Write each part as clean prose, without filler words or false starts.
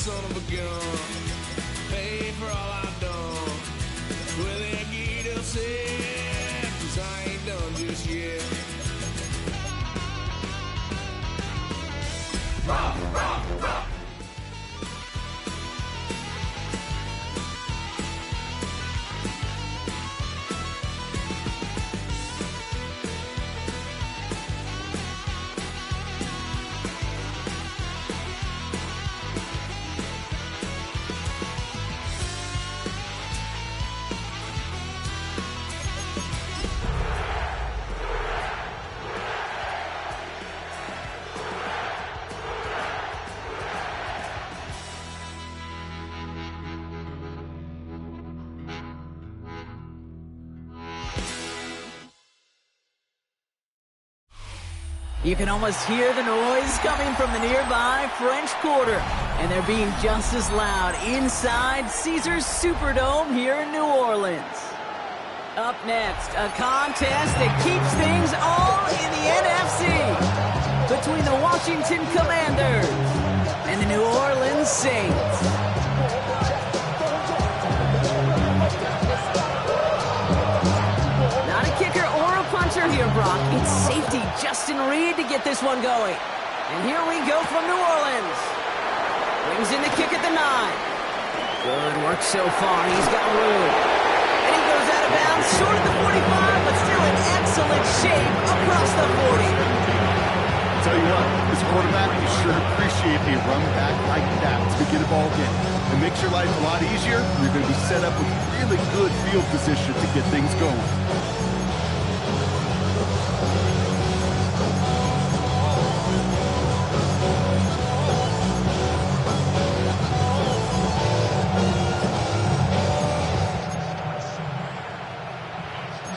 son of a gun. Pay for all I've done. Well, they get upset, 'cause I ain't done just yet. Rock, rock, rock. You can almost hear the noise coming from the nearby French Quarter, and they're being just as loud inside Caesars Superdome here in New Orleans. Up next, a contest that keeps things all in the NFC between the Washington Commanders and the New Orleans Saints. Not a kicker or a puncher here, Brock. It's safety Justin Reed to get this one going. And here we go from New Orleans. Brings in the kick at the 9. Good work so far. He's got room. And he goes out of bounds short of the 45, but still in excellent shape across the 40. I'll tell you what, this quarterback is sure to appreciate a run back like that to get a ball game. It makes your life a lot easier. You're going to be set up with really good field position to get things going.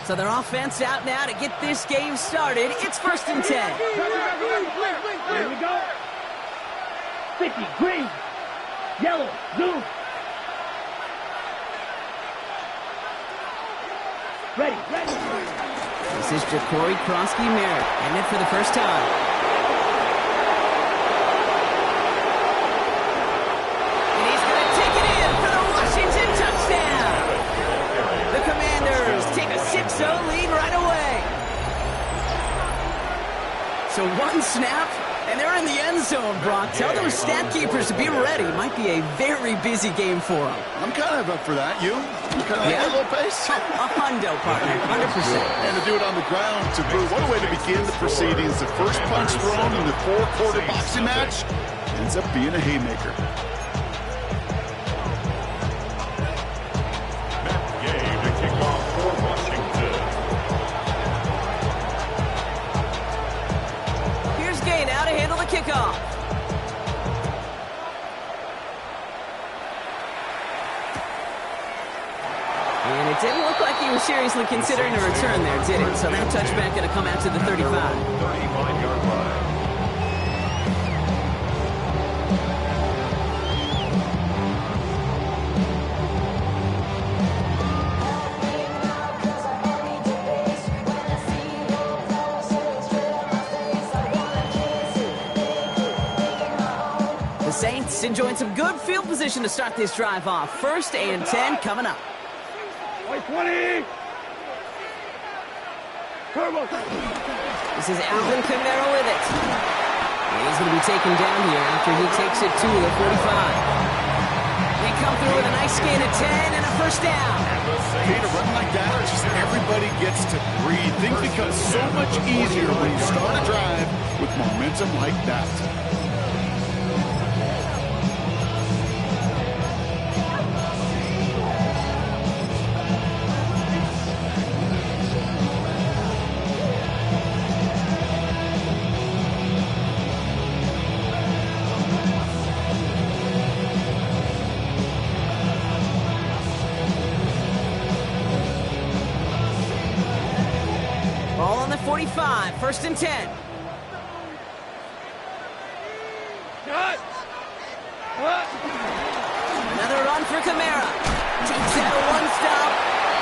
So their offense out now to get this game started. It's 1st and 10. Here we go. Sticky, green, yellow, blue. Ready. This is Ja'Cory Krosky-Merritt, and it for the first time. And he's going to take it in for the Washington touchdown. The Commanders take a 6-0 lead right away. So one snap, and they're in the end zone, Brock. Tell those stat keepers to be ready. Might be a very busy game for them. I'm kind of up for that. You kind of like that little pace? A hundo, partner, 100%. And to do it on the ground, to boot. What a way to begin the proceedings. The first punch thrown in the 4-quarter boxing match ends up being a haymaker. Kickoff. And it didn't look like he was seriously considering a return there, did it? So that touchback going to come out to the 35. 35-yard line. Saints enjoying some good field position to start this drive off. 1st and 10 coming up. 20. This is Alvin Kamara with it. And he's going to be taken down here after he takes it to the 45. They come through with a nice gain of 10 and a first down. Okay, to run like that, just everybody gets to breathe. Things become so much easier when you start a drive with momentum like that. Ball on the 45, 1st and 10. Another run for Kamara. Takes out a one-stop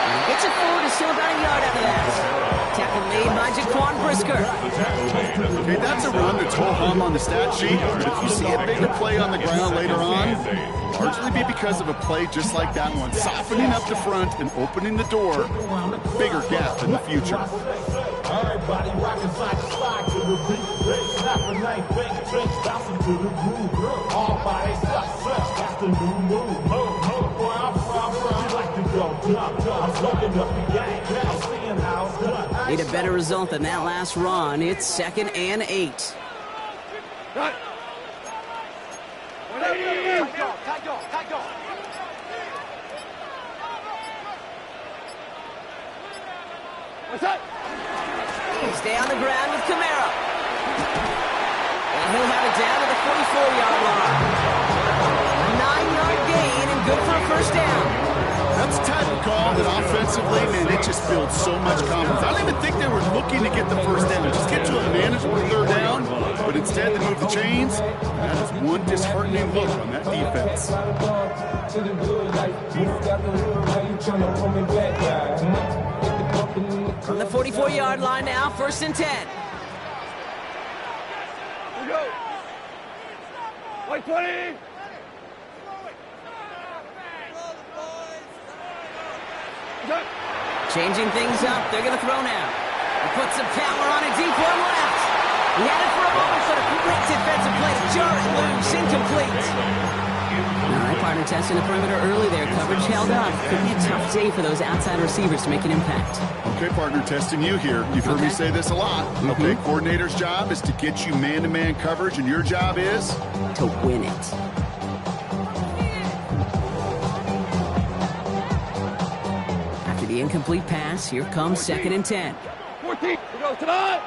And he gets it forward, is still about a yard out of that. Tackle made by Jaquan Brisker. Okay, that's a run that's ho-hum on the stat sheet, but if you see a bigger play on the ground later on, largely be because of a play just like that one, softening up the front and opening the door, bigger gap in the future. Everybody rockin' side to side to the beat. Snapping night, big drinks, bouncing to the groove. All by themselves, that's the new move. Boy, I'm from, like to go dumb. I'm smoking up the gang, I'm seeing how it's done. Need a better result than that last run. It's 2nd and 8. Cut. 180. What's up? Stay on the ground with Camara. And he'll have it down to the 44-yard line. A 9-yard gain and good for a first down. That's the type of call that offensively, man, it just builds so much confidence. I don't even think they were looking to get the first down. Just get to a manageable third down, but instead they move the chains. And that is one disheartening look on that defense. From the 44-yard line now, 1st and 10. Here we go. White 20. Changing things up, they're going to throw now. He puts some power on it, deep one left. He had it for a moment, but a great defensive play to jar it loose, incomplete. All right, partner testing the perimeter early there. Coverage held up. Could be a tough day for those outside receivers to make an impact. Okay, partner, testing you here. You've heard me say this a lot. Okay, coordinator's job is to get you man-to-man coverage, and your job is? To win it. After the incomplete pass, here comes 2nd and 10. 14. We go tonight.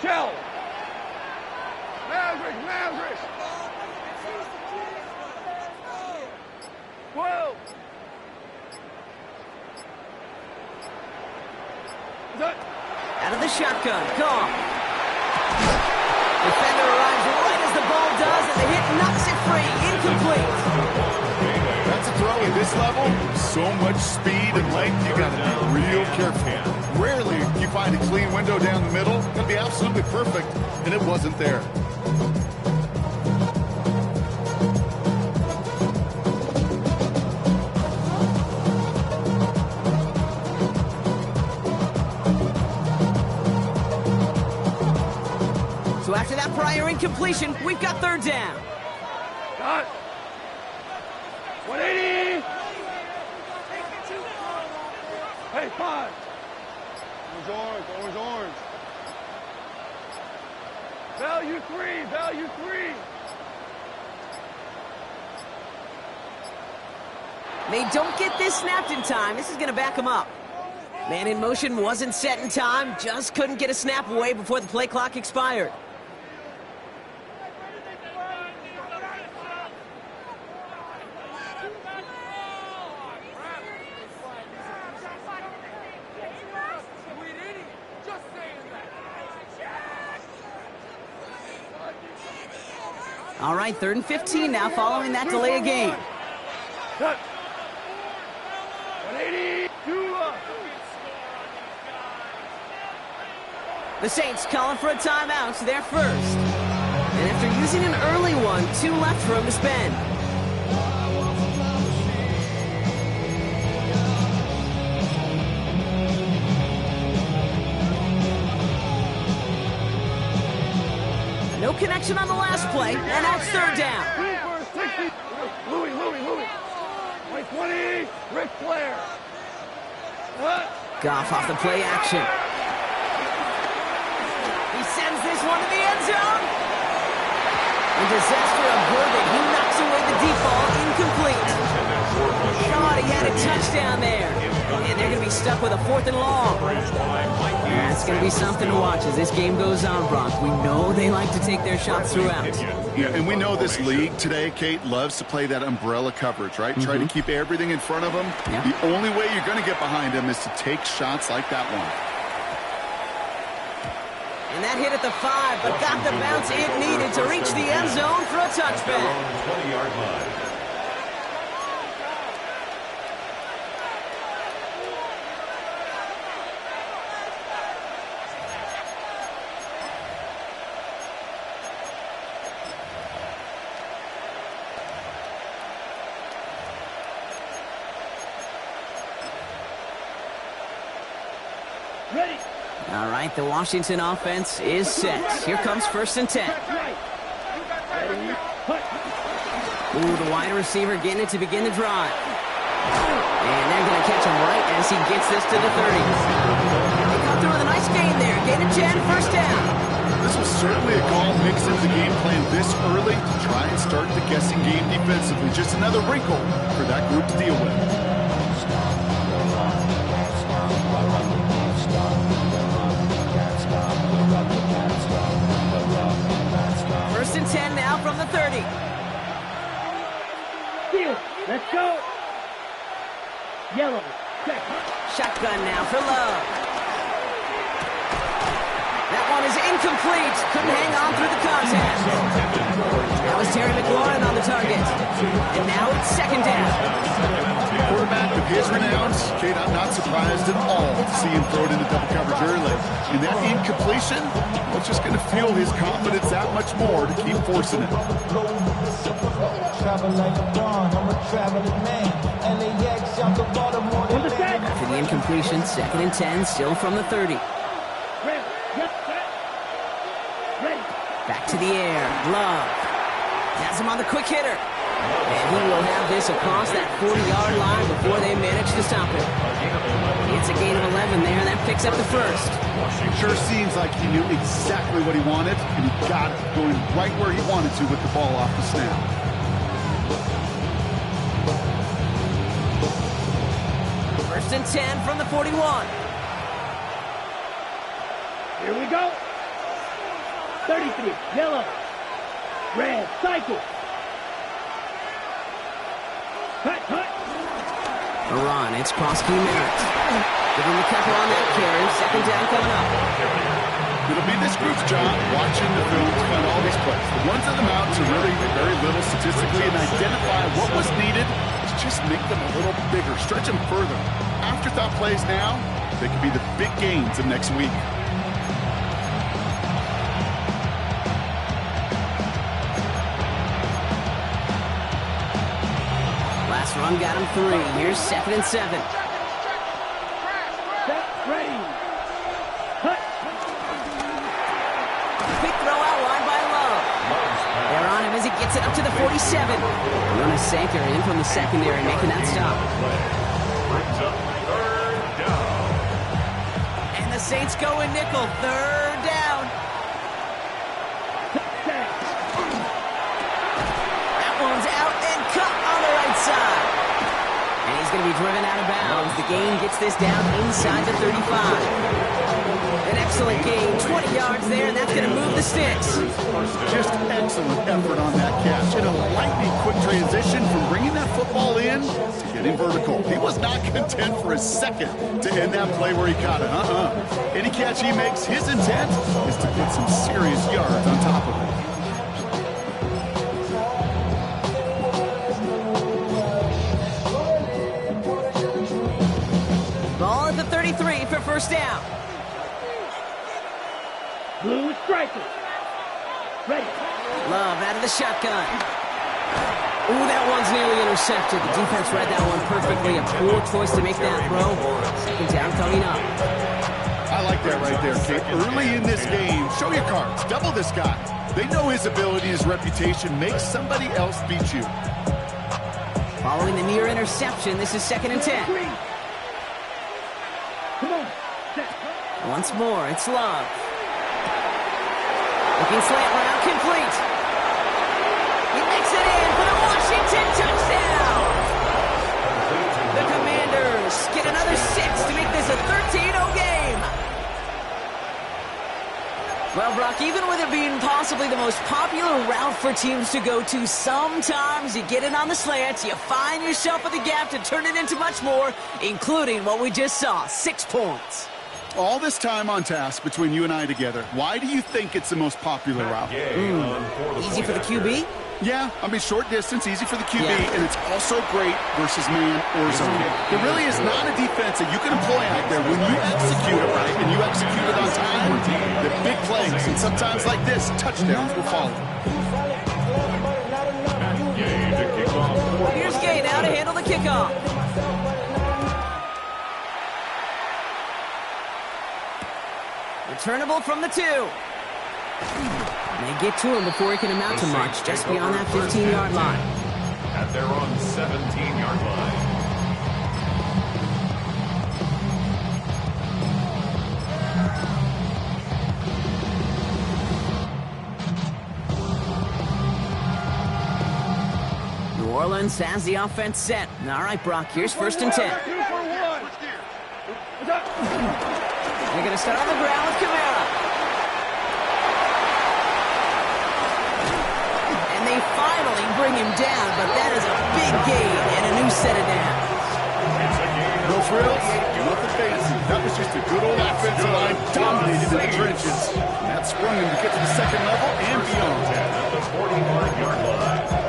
Shell. Maverick. 12. Out of the shotgun, gone. Defender arrives right as the ball does, and the hit knocks it free. Incomplete. That's a throw at this level. So much speed and length, you got to be real careful. Rarely you find a clean window down the middle. It'll be absolutely perfect, and it wasn't there. So after that prior incompletion, we've got 3rd down. Cut. 180. Hey, 5. Orange. Value 3. They don't get this snapped in time. This is going to back them up. Man in motion wasn't set in time. Just couldn't get a snap away before the play clock expired. All right, 3rd and 15 now following that delay of game. Cut. 180. The Saints calling for a timeout, so they're first. And after using an early one, 2 left for him to spend. No connection on the last play, and now it's 3rd down. Louis. 20. Ric Flair. Goff off the play action. He sends this one to the end zone. A disaster averted. He knocks away the deep ball, incomplete. God, he had a touchdown there. And they're going to be stuck with a 4th and long. That's going to be something to watch as this game goes on, Brock. We know they like to take their shots throughout. Yeah, and we know this league today, Kate, loves to play that umbrella coverage, right? Try to keep everything in front of them. Yeah. The only way you're going to get behind them is to take shots like that one. And that hit at the 5, but got the bounce it needed to reach the end zone for a touchback. All right, the Washington offense is set. Here comes 1st and 10. Ooh, the wide receiver getting it to begin the drive. And they're going to catch him right as he gets this to the 30. They come through with a nice gain there. Gain of 10, 1st down. This was certainly a call mixed into the game plan this early to try and start the guessing game defensively. Just another wrinkle for that group to deal with. First and 10 now from the 30. Let's go. Yellow. Shotgun now for Love. That one is incomplete. Couldn't hang on through the contact. That was Terry McLaurin on the target. And now it's 2nd down. Quarterback with his renowns, Kate, I'm not surprised at all to see him throw it into double coverage early. And that incompletion, well, it's just going to fuel his confidence that much more to keep forcing it. After the incompletion, 2nd and 10, still from the 30. Back to the air. Love. Has him on the quick hitter. And he will have this across that 40-yard line before they manage to stop him. It's a gain of 11 there, and that picks up the 1st. Sure seems like he knew exactly what he wanted, and he got it, going right where he wanted to with the ball off the snap. First and 10 from the 41. Here we go. 33, yellow. Red, cycle. Cut. A run, it's Krosky Merritt. Give him the cover on that carry. 2nd down coming up. It'll be this group's job watching the film to find all these plays. The ones on the mound to really very little statistically and identify what was needed to just make them a little bigger, stretch them further. Afterthought plays now, they could be the big gains of next week. Last run got him 3. Here's 2nd and 7. Set, ready. Cut. Quick throw out wide by Love. They're on him as he gets it up to the 47. Jonas Sanker in from the secondary, making that stop. And the Saints go in nickel. 3rd down. That one's out and cut on the right side. And he's going to be driven out of bounds. The gain gets this down inside the 35. An excellent gain, 20 yards there, and that's going to move the sticks. Just excellent effort on that catch. And a lightning quick transition from bringing that football in to getting vertical. He was not content for a second to end that play where he caught it. Any catch he makes, his intent is to put some serious yards on top of it. Ball at the 33 for 1st down. Blue striker. Ready. Love out of the shotgun. Ooh, that one's nearly intercepted. The defense read that one perfectly. A poor choice to make that throw. 2nd down coming up. I like that right there, Kate. Early in this game, show your cards. Double this guy. They know his ability, his reputation. Make somebody else beat you. Following the near interception, this is 2nd and 10. Come on. Set. Once more, it's Love. Looking slant route, complete. He makes it in for the Washington touchdown. The Commanders get another 6 to make this a 13-0 game. Well, Brock, even with it being possibly the most popular route for teams to go to, sometimes you get it on the slants, you find yourself at the gap to turn it into much more, including what we just saw, 6 points. All this time on task between you and I together, why do you think it's the most popular route? Easy for the QB? Yeah, I mean, short distance, easy for the QB, and it's also great versus man or zone. There really is not a defense that you can employ out there when you execute it right and you execute it on time, the big plays, and sometimes like this, touchdowns will follow. Here's Gay now to handle the kickoff. Returnable from the 2. They get to him before he can amount to much, just beyond that 15-yard line. At their own 17-yard line. New Orleans has the offense set. All right, Brock, here's 1st and 10. They're going to start on the ground with Kamara. And they finally bring him down, but that is a big gain and a new set of downs. No frills, nothing fancy. That was just a good old offensive line dominated in the trenches. That sprung him to get to the 2nd level and beyond. At the 41-yard line.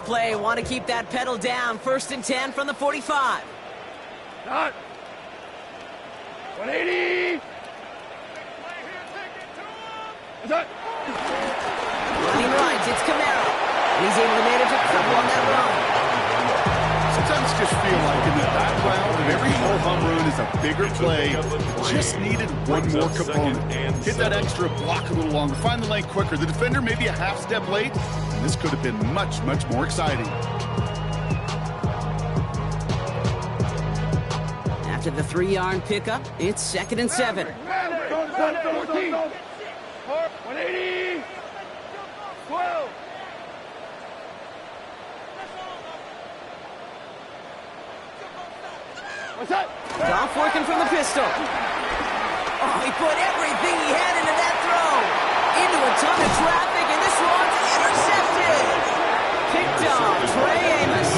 Play. Want to keep that pedal down. 1st and 10 from the 45. Start. 180. Start. Running right, it's Kamara. And he's able to manage a couple on that run. Sometimes just feel like in the background of every home run is a bigger play. Just needed one more component. Hit that extra block a little longer. Find the lane quicker. The defender maybe a half step late. And this could have been much, much more exciting. After the 3-yard pickup, it's 2nd and 7. 180. 12. What's up? Goff working from the pistol. Oh, he put everything he had into that throw. Into a ton of traffic, and this one's intercepted. Picked off Trey Amos.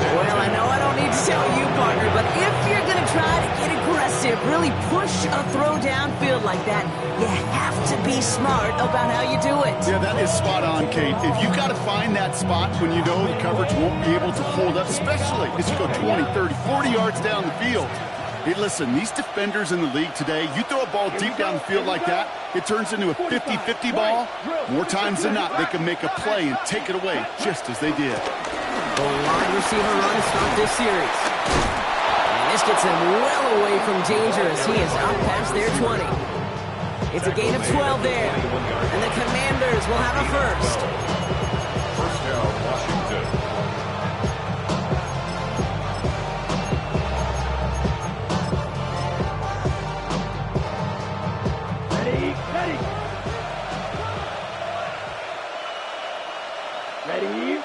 Well, I know I don't need to tell you, partner, but if you're going to try to get aggressive, really push a throw downfield like that, you have to be smart about how you do it. Yeah, that is spot on, Kate. If you've got to find that spot when you know the coverage won't be able to hold up, especially as you go 20, 30, 40 yards down the field. Hey, listen, these defenders in the league today, you throw a ball deep down the field like that, it turns into a 50-50 ball. More times than not, they can make a play and take it away, just as they did. The wide receiver run to start this series. And this gets him well away from danger as he is up past their 20. It's a gain of 12 there. And the Commanders will have a first. First down, Washington.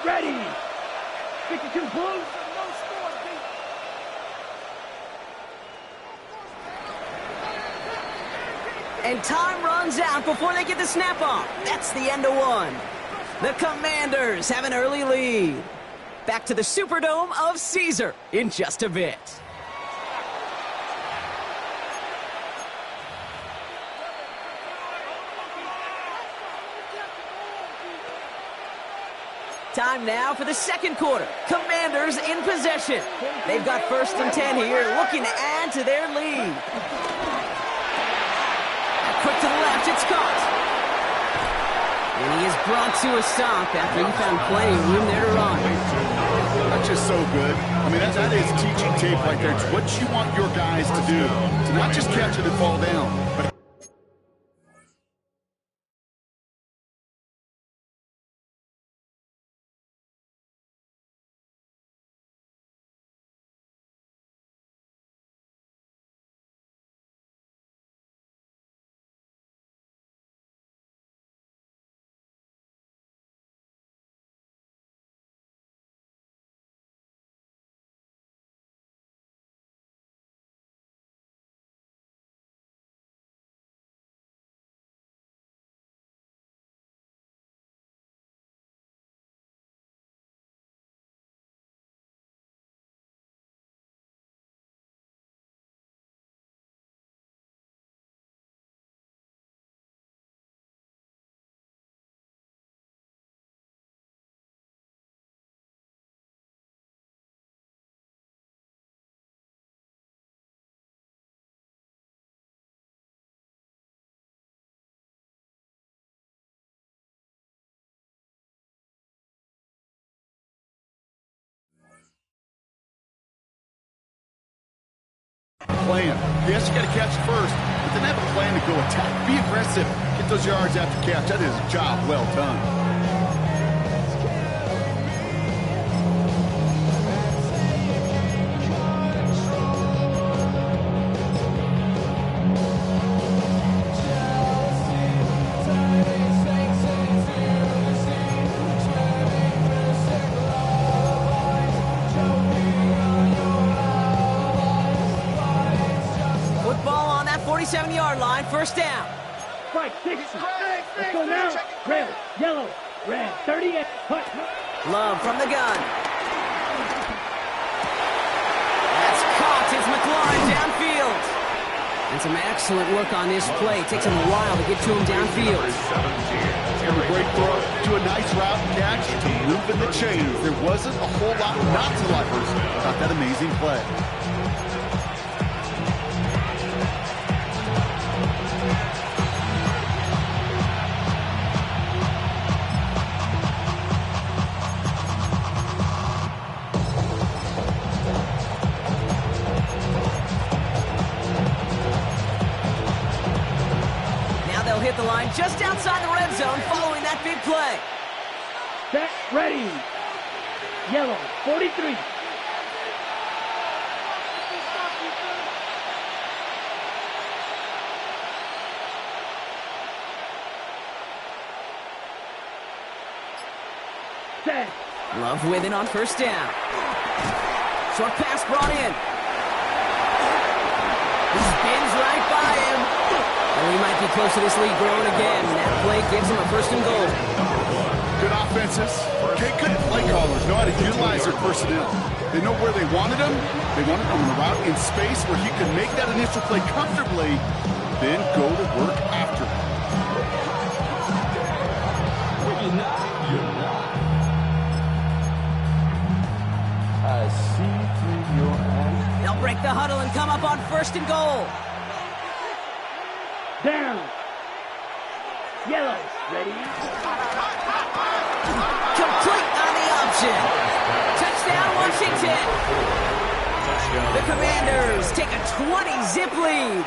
Ready. 52 Bulls. And time runs out before they get the snap off. That's the end of one. The Commanders have an early lead. Back to the Superdome of Caesar in just a bit. Time now for the 2nd quarter. Commanders in possession. They've got 1st and 10 here, looking to add to their lead. Quick to the left, it's caught. And he is brought to a stop after he found plenty of room there to run. That's just so good. I mean, that is teaching tape right there. It's what you want your guys to do. To not just catch it and fall down, but plan. Yes, you got to catch first, but then have a plan to go attack. Be aggressive. Get those yards after catch. That is a job well done. Football on that 47-yard line, first down. Strike 60. Let's go now. Red, yellow, red, 38. Hut. Love from the gun. That's caught. It's McLaurin downfield. And some excellent work on this play. It takes him a while to get to him downfield. And a great throw to a nice route catch to move in the chains. There wasn't a whole lot not to like about that amazing play. Hit the line just outside the red zone following that big play. Set, ready. Yellow, 43. Set. Love with it on first down. Short pass brought in. He spins right by him. And we might be close to this lead growing again. That play gives him a first and goal. Good offenses. Good play callers know how to utilize their personnel. They know where they wanted him. They wanted him on the route in space where he could make that initial play comfortably, then go to work after. I see through your eyes. They'll break the huddle and come up on first and goal. Down. Yellow, ready. Complete on the option. Touchdown, Washington. The Commanders take a 20-zip lead.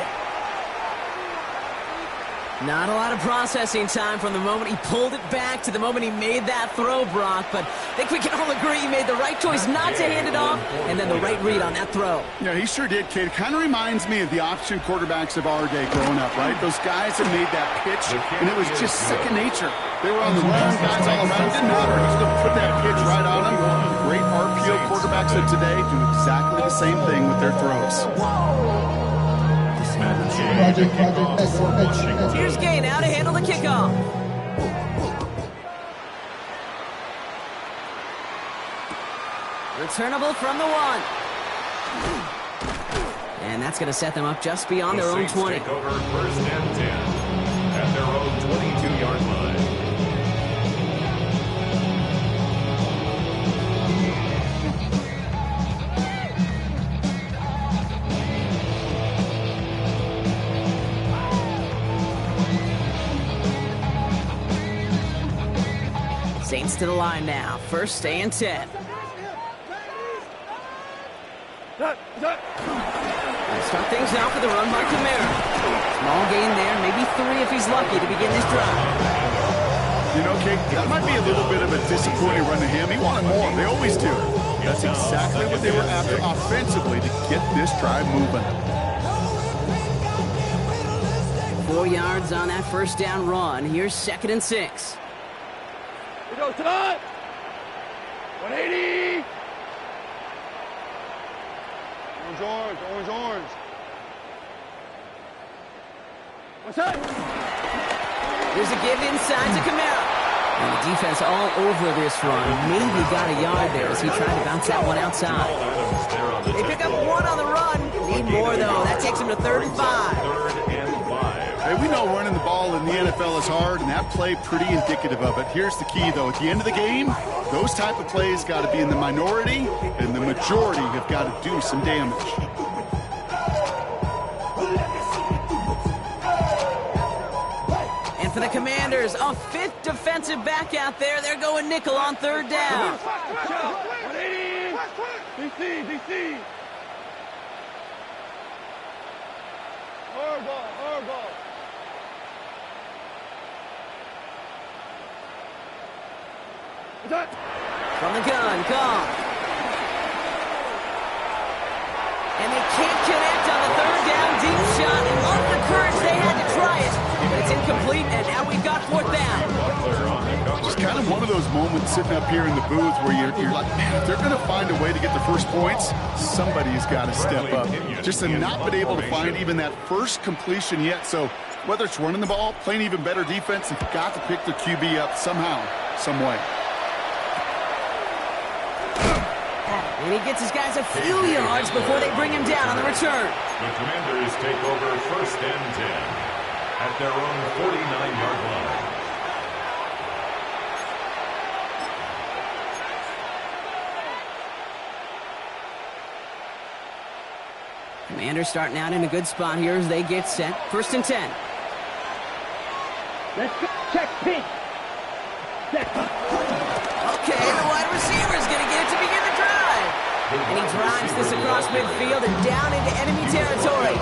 Not a lot of processing time from the moment he pulled it back to the moment he made that throw, Brock, but I think we can all agree he made the right choice not to hand it off, and then the right read on that throw. Yeah, he sure did, kid. Kind of reminds me of the option quarterbacks of our day growing up, right? Those guys that made that pitch, and it was just second nature. They were on the run, guys all around. It didn't matter. He's going to put that pitch right on them. Great RPO quarterbacks of today do exactly the same thing with their throws. Here's Gay now to handle the kickoff. Returnable from the 1. And that's going to set them up just beyond their own 20. Take over first and 10 at their own 22-yard line. Saints to the line now. First and 10. Start things out for the run by Kamara. Small gain there, maybe 3 if he's lucky to begin this drive. You know, Kate, that might be a little bit of a disappointing run to him. He wanted more. They always do. That's exactly what they were after offensively to get this drive moving. 4 yards on that first down run. Here's 2nd and 6. We go, Todd. 180. Orange, orange, orange. What's up? There's a give inside to Kamara. And the defense all over this run. Maybe got a yard there as he tried to bounce that one outside. They pick up 1 on the run. Need more, though. That takes him to 3rd and 5. Hey, we know running the ball in the NFL is hard, and that play pretty indicative of it. Here's the key, though. At the end of the game, those type of plays got to be in the minority, and the majority have got to do some damage. And for the Commanders, a 5th defensive back out there. They're going nickel on 3rd down. 180. DC. From the gun, Goff. And they can't connect on the third down deep shot. And love the courage they had to try it. But it's incomplete, and now we've got fourth down. Just kind of one of those moments sitting up here in the booth where you're like, man, if they're going to find a way to get the first points, somebody's got to step up. Just to not been able to find even that first completion yet. So whether it's running the ball, playing even better defense, they've got to pick their QB up somehow, some way. And he gets his guys a few yards before they bring him down on the return. The Commanders take over first and 10 at their own 49-yard line. Commanders starting out in a good spot here as they get set. First and 10. Let's go. Check pink. Set. Okay, the wide receiver is going to get it to begin the drive. And he drives this across midfield and down into enemy territory.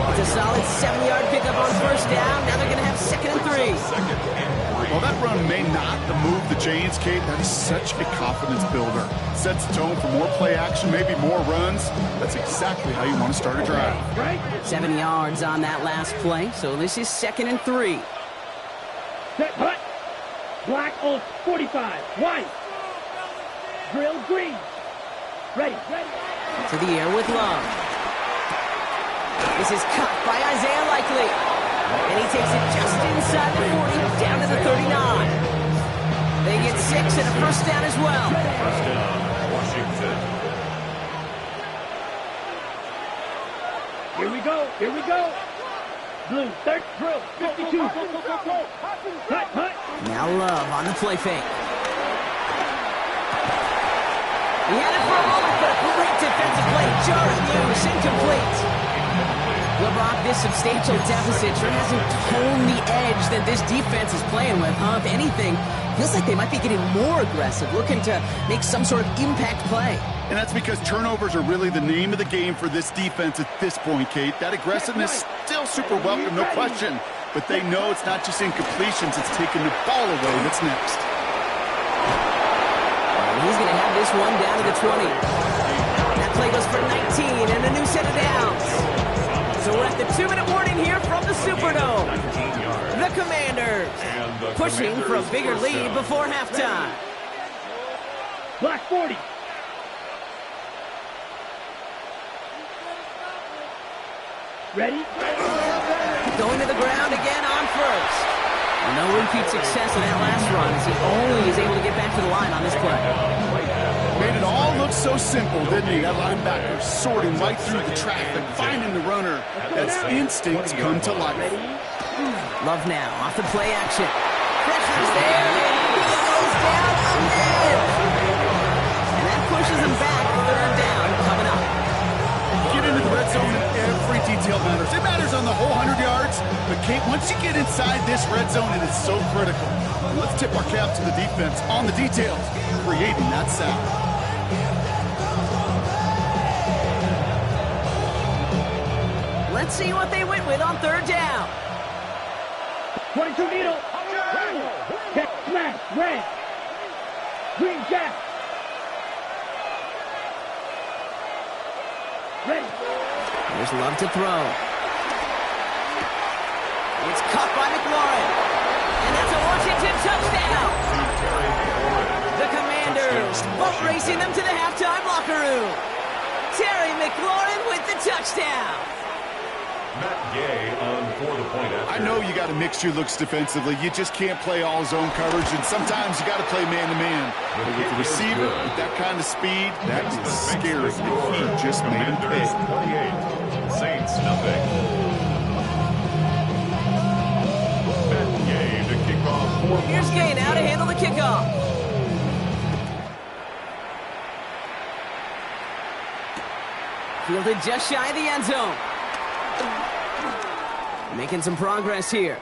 It's a solid 7-yard pickup on first down. Now they're going to have second and 3. Well, that run may not move the chains, Kate. That is such a confidence builder. Sets the tone for more play action, maybe more runs. That's exactly how you want to start a drive. 7 yards on that last play, so this is second and 3. Set. Hut. Black on 45. White. Drill green. Ready. To the air with Love. This is cut by Isaiah Likely. And he takes it just inside the 40, down to the 39. They get 6 and a first down as well. First down, Washington. Here we go. Blue, third drill, 52. Hut. Now Love on the play fake. He had it for a moment, but a great defensive play. Jarring loose, incomplete. LeBron, this substantial deficit sure hasn't toned the edge that this defense is playing with, huh? If anything, feels like they might be getting more aggressive, looking to make some sort of impact play. And that's because turnovers are really the name of the game for this defense at this point, Kate. That aggressiveness still super welcome, no question. But they know it's not just incompletions, it's taking the ball away that's next. He's going to have this one down to the 20. That play goes for 19 and a new set of downs. So we're at the 2-minute warning here from the Superdome. The Commanders pushing for a bigger lead before halftime. Black 40. Ready? Going to the ground again on first. No repeat success in that last run as he only is able to get back to the line on this play. Made it all look so simple, didn't he? That linebacker sorting right through the traffic, finding the runner. That's instincts come to life. Love now off the play action. Pressure's there, and he goes down again. And that pushes him back. Third down coming up. Get into the red zone, and every detail matters. It matters on the whole 100 yards, but Kate, once you get inside this red zone, it is so critical. And let's tip our cap to the defense on the details, creating that sack. Let's see what they went with on third down. 22 needle. Catch, smash, red. Green jack. Ready. There's Love to throw. It's caught by McLaurin. And that's a Washington touchdown. The Commanders boat racing them to the halftime locker room. Terry McLaurin with the touchdown. Matt Gay on for the point after. I know you got to mix your looks defensively. You just can't play all zone coverage, and sometimes you got to play man-to-man. But with the receiver, with that kind of speed, that is scary. He just made a pick. 28, Saints nothing. Madden to kick off. Here's Gay now to handle the kickoff. Fielded just shy of the end zone. Making some progress here.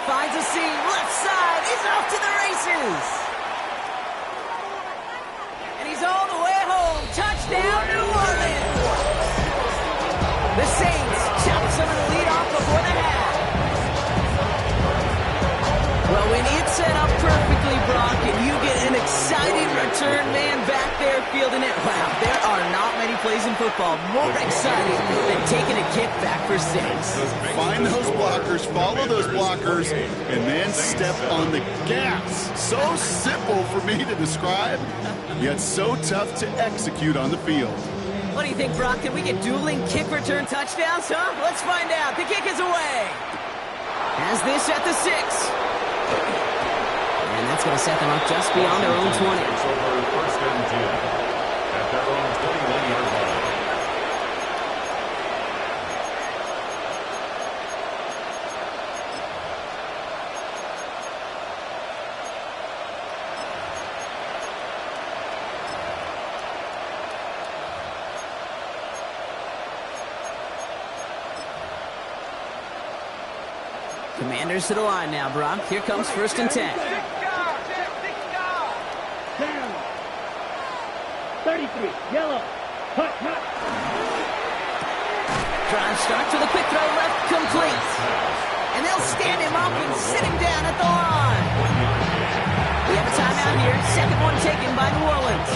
Finds a seam, left side, he's off to the races. And he's all the way home. Touchdown, New Orleans. The Saints chop some of the lead off before the half. Well, when it's set up perfectly, Brock, and you get an exciting return man back there fielding it, wow, there are not many plays in football more exciting than taking a kick back for 6. Find those blockers, follow those blockers, and then step on the gas. So simple for me to describe, yet so tough to execute on the field. What do you think, Brock? Can we get dueling kick return touchdowns, huh? Let's find out. The kick is away. Has this at the 6. And that's going to set them up just beyond their own 20. Over first and 10 at their own 21-yard line. Commanders to the line now, Brock. Here comes first and 10. 33, yellow, hut. Drive start to the quick throw left, complete. And they'll stand him up and sit him down at the line. We have a timeout here. Second one taken by New Orleans.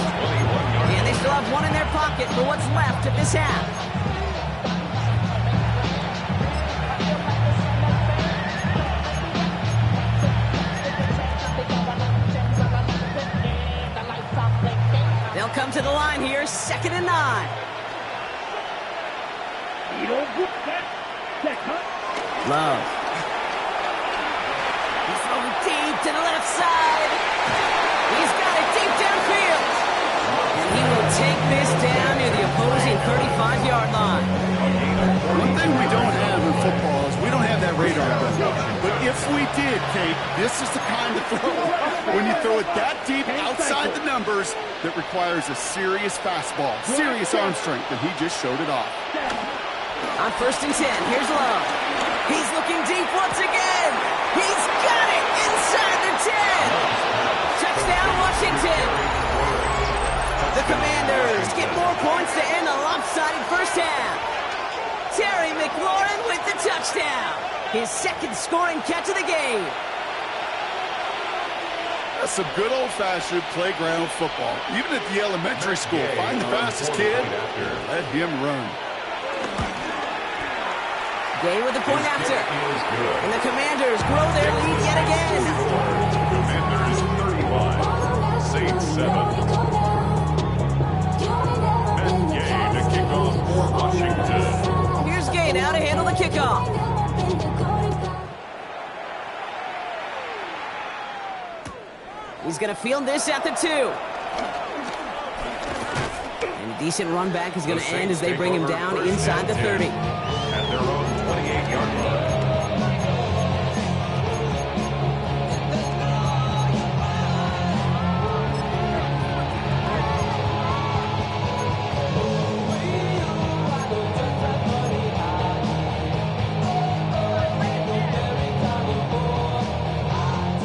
And they still have one in their pocket for what's left of this half. They'll come to the line here, 2nd and 9. Love. He's throwing deep to the left side. He's got it deep downfield. And he will take this down near the opposing 35-yard line. One thing we don't have in football is we don't have that radar gun. But if we did, Kate, this is the kind of throw, when you throw it that deep outside the numbers, that requires a serious fastball, serious arm strength, and he just showed it off. On first and 10, here's Love. He's looking deep once again. He's got it inside the 10. Touchdown, Washington. The Commanders get more points to end the lopsided first half. Terry McLaurin with the touchdown. His second scoring catch of the game. That's some good old-fashioned playground football. Even at the elementary school, find the fastest kid, let him run. Gay with the point after. And the Commanders grow their lead yet again. Commanders 35, Saints 7. And Gay to kick off for Washington. Here's Gay now to handle the kickoff. He's going to field this at the 2. And a decent run back is going to end as they bring him down inside the 30. At their own 28-yard line.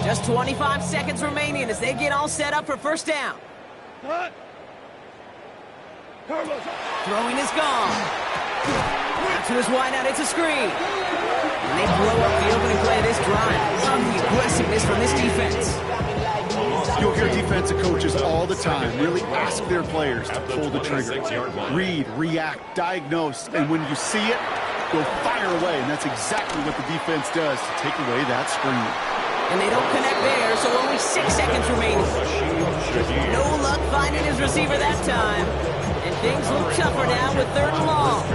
Just 25 seconds remaining as they get all set up for first down. Throwing is gone. Out to his wideout, it's a screen. And they blow up the opening play of this drive. Love the aggressiveness from this defense. You'll hear defensive coaches all the time really ask their players to pull the trigger. Read, react, diagnose, and when you see it, go fire away. And that's exactly what the defense does to take away that screen. And they don't connect there, so only 6 seconds remaining. No luck finding his receiver that time. And things look tougher now with 3rd and long.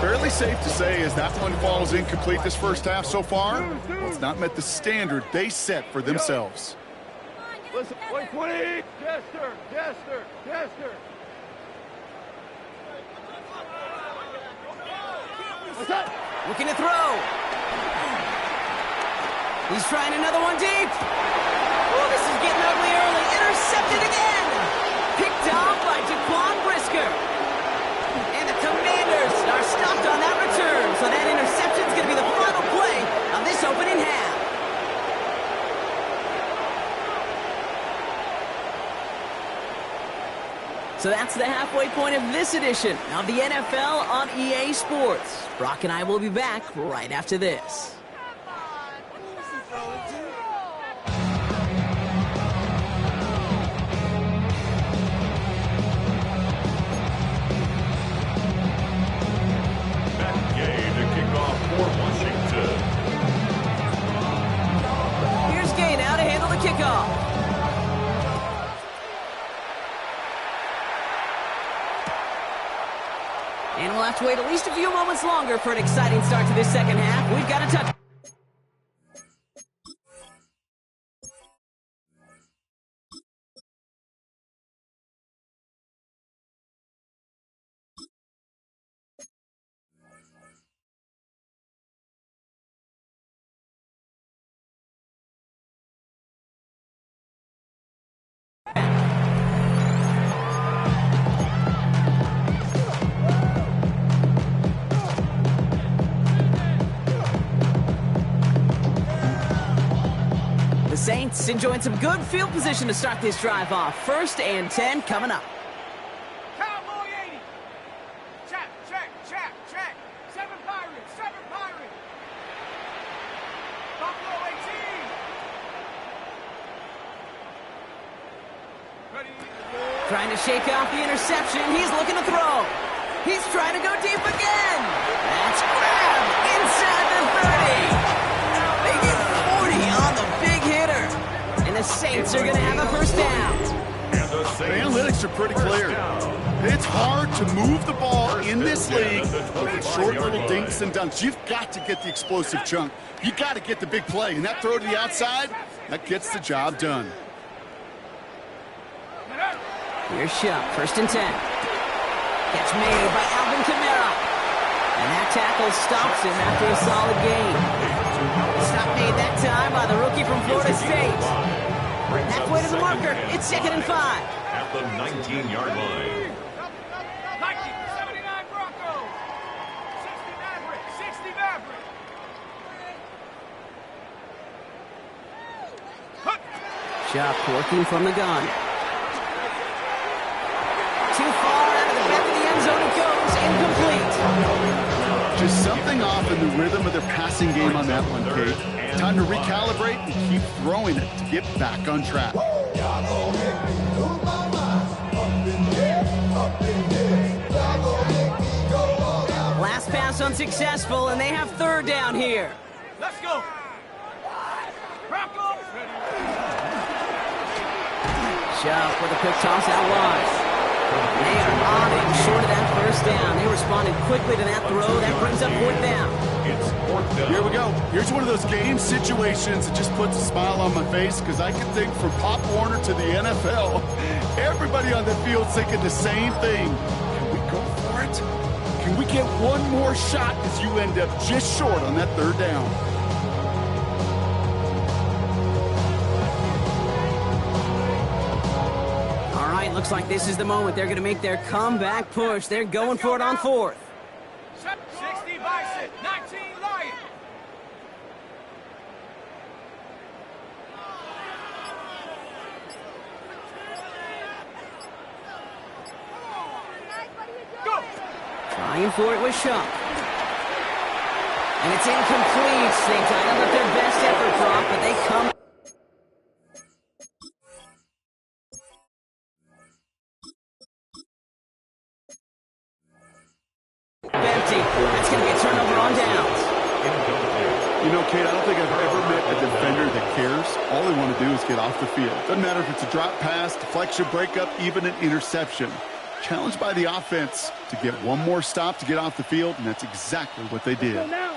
Fairly safe to say as that one falls incomplete this first half so far, well, it's not met the standard they set for themselves. Listen, wait, 20. Jester. What's that? Looking to throw. He's trying another one deep. Oh, this is getting ugly early. Intercepted again. Picked off by Jaquan Brisker. And the Commanders are stopped on that return. So that interception is going to be the final play of this opening half. So that's the halfway point of this edition of the NFL on EA Sports. Brock and I will be back right after this. Here's Gay now to handle the kickoff. And we'll have to wait at least a few moments longer for an exciting start to this second half. We've got a touch. Saints enjoying some good field position to start this drive off. 1st and 10 coming up. Cowboy 80. Check. 7 Pirates. Buffalo 18. Ready. Trying to shake off the interception. He's looking to throw. He's trying to go deep again. That's grabbed inside the 30. They get 40 on the big hitter. And the Saints are going to have a first down. The analytics are pretty clear. It's hard to move the ball in this league with short little dinks and dunks. You've got to get the explosive chunk. You got to get the big play. And that throw to the outside, that gets the job done. Here's Shuck, 1st and 10. Catch made by Alvin Kamara. And that tackle stops him after a solid gain. Stop made that time by the rookie from Florida State. Halfway to the marker, it's 2nd and 5. At the 19-yard line. 79 Broncos. 60 Maverick. Shuck working from the gun. Too far out of the back of the end zone it goes, incomplete. Just something off in the rhythm of their passing game on that one, Kate. Time to recalibrate and keep throwing it to get back on track. Last pass unsuccessful, and they have 3rd down here. Let's go. Broncos. Shuck with a quick toss out wide. They are on it, short of that 1st down. They responded quickly to that throw. That brings up 4th down. It's 4th down. Here we go. Here's one of those game situations that just puts a smile on my face because I can think from Pop Warner to the NFL. Everybody on the field's thinking the same thing. Can we go for it? Can we get one more shot as you end up just short on that 3rd down? Looks like this is the moment they're going to make their comeback push. They're going for it on 4th. 60 Bison, 19 Lion. Go. Trying for it with Shuck. And it's incomplete. They kind of with their best effort, Brock, but they come. That's going to be a turnover on downs. You know, Kate, I don't think I've ever met a defender that cares. All they want to do is get off the field. Doesn't matter if it's a drop pass, deflection, breakup, even an interception. challenged by the offense to get one more stop to get off the field, and that's exactly what they did. Go now.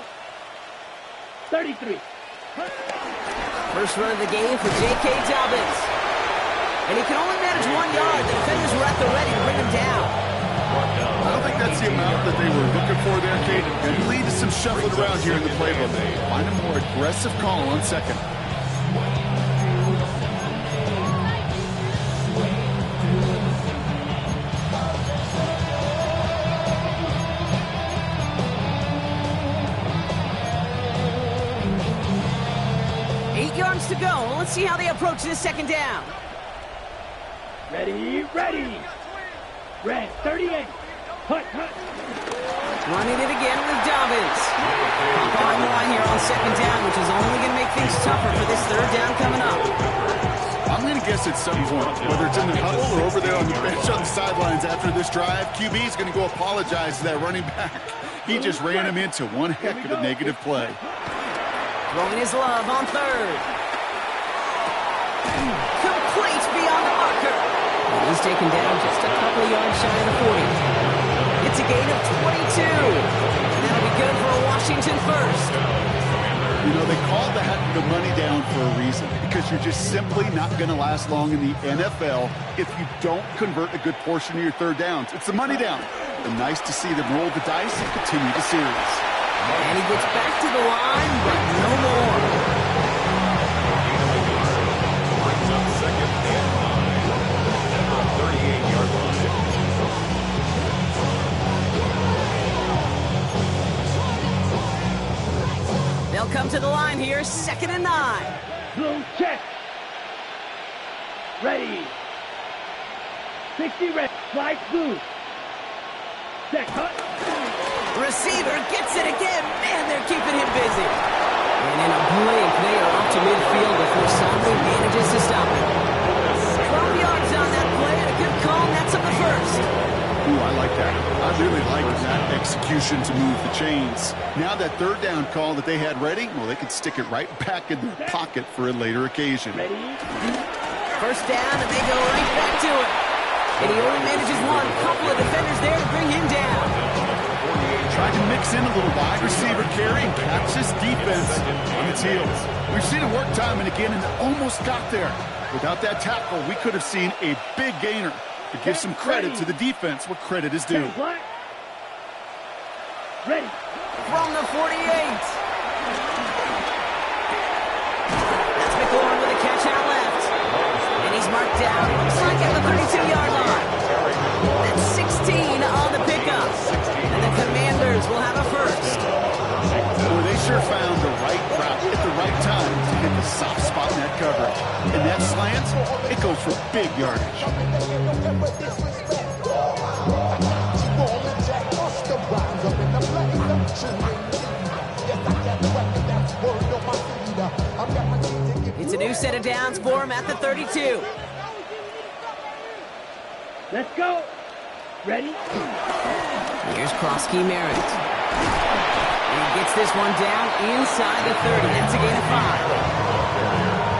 33. First run of the game for J.K. Dobbins. And he can only manage 1 yard. The defenders were at the ready to bring him down. I don't think that's the amount that they were looking for there, Kate. It lead to some shuffling around here in the playbook. Find a more aggressive call on second. To go. Let's see how they approach this second down. Ready, ready. Red, 38. Hut. Running it again with Dobbins. Pop on the line here on second down, which is only going to make things tougher for this third down coming up. I'm going to guess at some point, whether it's in the huddle or over there on the bench on the sidelines after this drive, QB is going to go apologize to that running back. He just ran him into one heck of a negative play. Throwing his love on third. Complete beyond the marker. And he's taken down just a couple of yards shy of the 40. It's a gain of 22. And that'll be good for a Washington first. You know, they call that the money down for a reason, because you're just simply not going to last long in the NFL if you don't convert a good portion of your third downs. It's the money down. And nice to see them roll the dice and continue the series. And he gets back to the line, but no more. Second and 9. At the 38-yard line. They'll come to the line here, second and 9. Blue check. Ready. 60 red. Flight blue. Check, hut. Receiver gets it again. Man, they're keeping him busy. And in a blink, they are up to midfield before somebody manages to stop him. 12 yards on that play, and a good call, and that's up the first. Ooh, I like that. I really like that execution to move the chains. Now that third down call that they had ready, well, they could stick it right back in their pocket for a later occasion. Ready. First down, and they go right back to it. And he only manages one. Couple of defenders there to bring him down. Tried to mix in a little wide receiver carry and catch this defense on its heels. We've seen it work time and again, and almost got there. Without that tackle, we could have seen a big gainer. To give some credit to the defense where credit is due. Ready. From the 48. That's McLaurin with a catch out left. And he's marked down. Looks like at the 32-yard line. That's 16 on the pickup. And the Commanders will have a first. Boy, they sure found the right route at the right time to hit the soft spot in that coverage. And that slant, it goes for big yardage. It's a new set of downs for him at the 32. Let's go. Ready? Here's Krosky Merritt. And he gets this one down inside the 30. That's a gain of 5.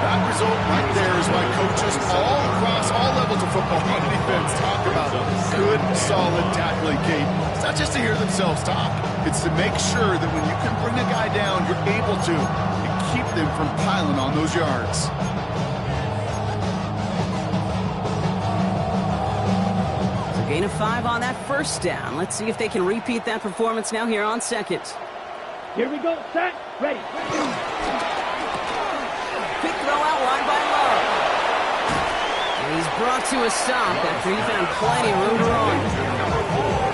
That result right there is why coaches all across all levels of football on defense talk about good, solid tackling, Kate. It's not just to hear themselves talk. It's to make sure that when you can bring a guy down, you're able to and keep them from piling on those yards. So gain of 5 on that first down. Let's see if they can repeat that performance now here on second. Here we go. Set. Ready. Quick throw out wide by Love. And he's brought to a stop after he found plenty of room to run.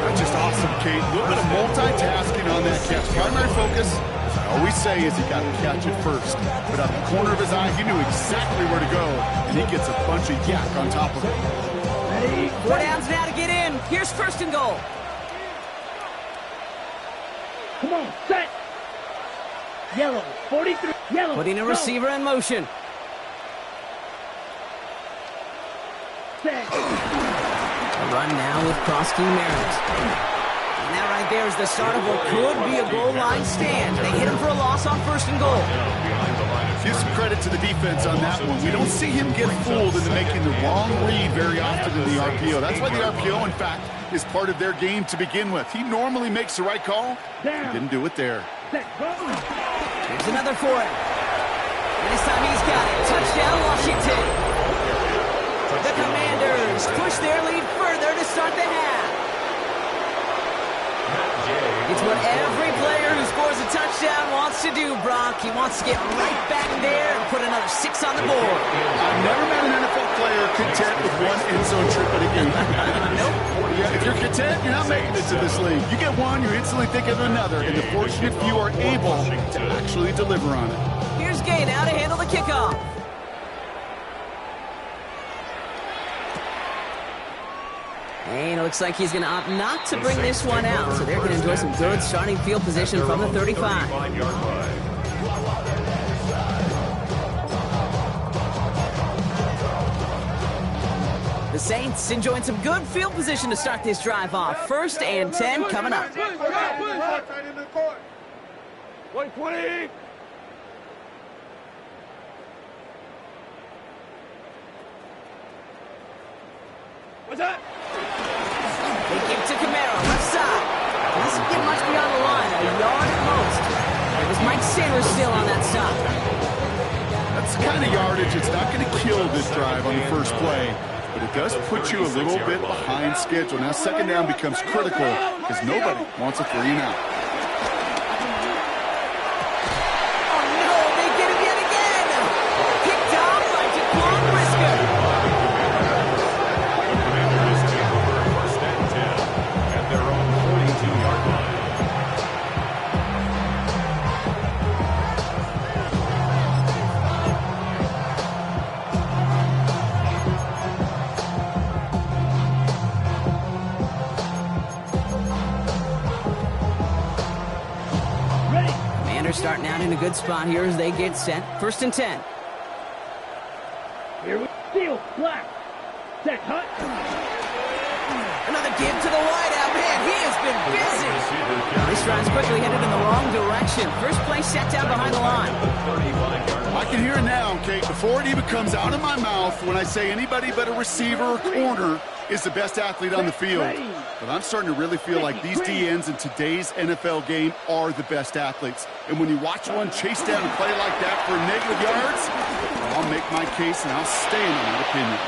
That's just awesome, Kate. A little bit of multitasking on that catch. Primary focus, as I always say, is he got to catch it first. But out the corner of his eye, he knew exactly where to go, and he gets a bunch of yak on top of it. Ready. 4 downs now to get in. Here's first and goal. Come on. Set. Yellow. 43. Yellow. Putting a receiver in motion. Set. A run now with Krosky Merritt. And that right there is the start of what could be a goal line stand. They hit him for a loss on first and goal. Give some credit to the defense on that one. We don't see him get fooled into making the wrong read very often in the RPO. That's why the RPO, in fact, is part of their game to begin with. He normally makes the right call. He didn't do it there. Here's another for him. And this time he's got it. Touchdown, Washington. The Commanders push their lead further to start the half. It's what every player who scores a touchdown wants to do, Brock. He wants to get right back there and put another 6 on the board. I've never met an NFL player content with one end zone trip in a game. Nope. Yeah, if you're content, you're not making it to this league. You get one, you're instantly thinking of another, and the fortunate few are able to actually deliver on it. Here's Gay now to handle the kickoff. And it looks like he's going to opt not to bring this one out, so they're going to enjoy some good starting field position from the 35. The Saints enjoying some good field position to start this drive off. 1st and 10 coming up. 120. What's that? They give to Camaro, left side. Doesn't get much beyond the line, a yard at most. It was Mike Sailor still on that stop. That's the kind of yardage. It's not going to kill this drive on the first play, but it does put you a little bit behind schedule. Now 2nd down becomes critical because nobody wants a 3 and out. Oh no, they get him yet again. Picked off by Jaquan Brisker. Starting out in a good spot here as they get set. 1st and 10. Here we steal. Black. Set. Hut. Another give to the wideout. Man, he has been busy. This drive's quickly headed in the wrong direction. First play set down behind the line. I can hear it now, Kate, before it even comes out of my mouth when I say anybody but a receiver or corner is the best athlete on the field. But I'm starting to really feel like these DNs in today's NFL game are the best athletes. And when you watch one chase down and play like that for negative yards, I'll make my case and I'll stand on that opinion.